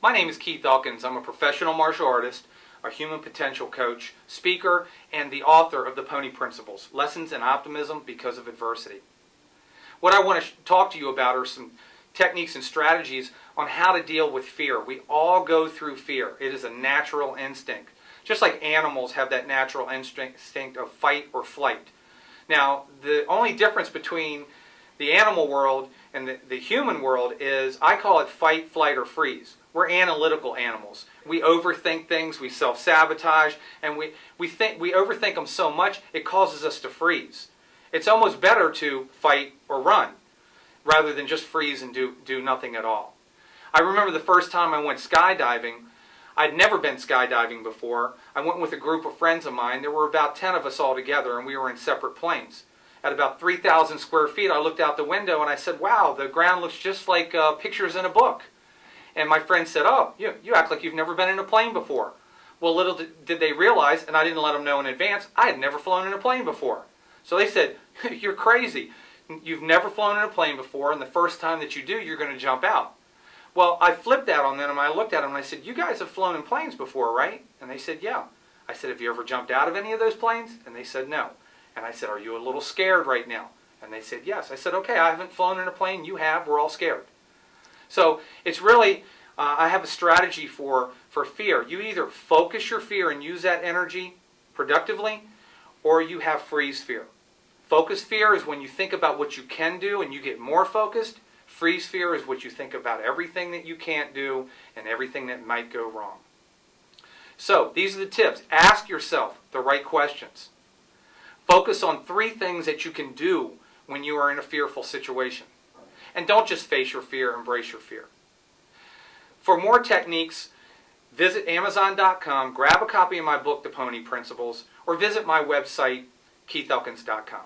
My name is Keith Elkins. I'm a professional martial artist, a human potential coach, speaker, and the author of The Pony Principles, Lessons in Optimism Because of Adversity. What I want to talk to you about are some techniques and strategies on how to deal with fear. We all go through fear. It is a natural instinct. Just like animals have that natural instinct of fight or flight. Now, the only difference between the animal world and the human world is, I call it fight, flight, or freeze. We're analytical animals. We overthink things, we self-sabotage, and we overthink them so much it causes us to freeze. It's almost better to fight or run rather than just freeze and do nothing at all. I remember the first time I went skydiving. I'd never been skydiving before. I went with a group of friends of mine. There were about 10 of us all together, and we were in separate planes. At about 3,000 square feet, I looked out the window and I said, wow, the ground looks just like pictures in a book. And my friend said, oh, you act like you've never been in a plane before. Well, little did they realize, and I didn't let them know in advance, I had never flown in a plane before. So they said, you're crazy. You've never flown in a plane before, and the first time that you do, you're going to jump out. Well, I flipped that on them, and I looked at them, and I said, you guys have flown in planes before, right? And they said, yeah. I said, have you ever jumped out of any of those planes? And they said, no. And I said, are you a little scared right now? And they said, yes. I said, okay, I haven't flown in a plane. You have. We're all scared. So it's really, I have a strategy for fear. You either focus your fear and use that energy productively, or you have freeze fear. Focus fear is when you think about what you can do and you get more focused. Freeze fear is what you think about everything that you can't do and everything that might go wrong. So these are the tips. Ask yourself the right questions. Focus on 3 things that you can do when you are in a fearful situation. And don't just face your fear, embrace your fear. For more techniques, visit Amazon.com, grab a copy of my book, The Pony Principles, or visit my website, KeithElkins.com.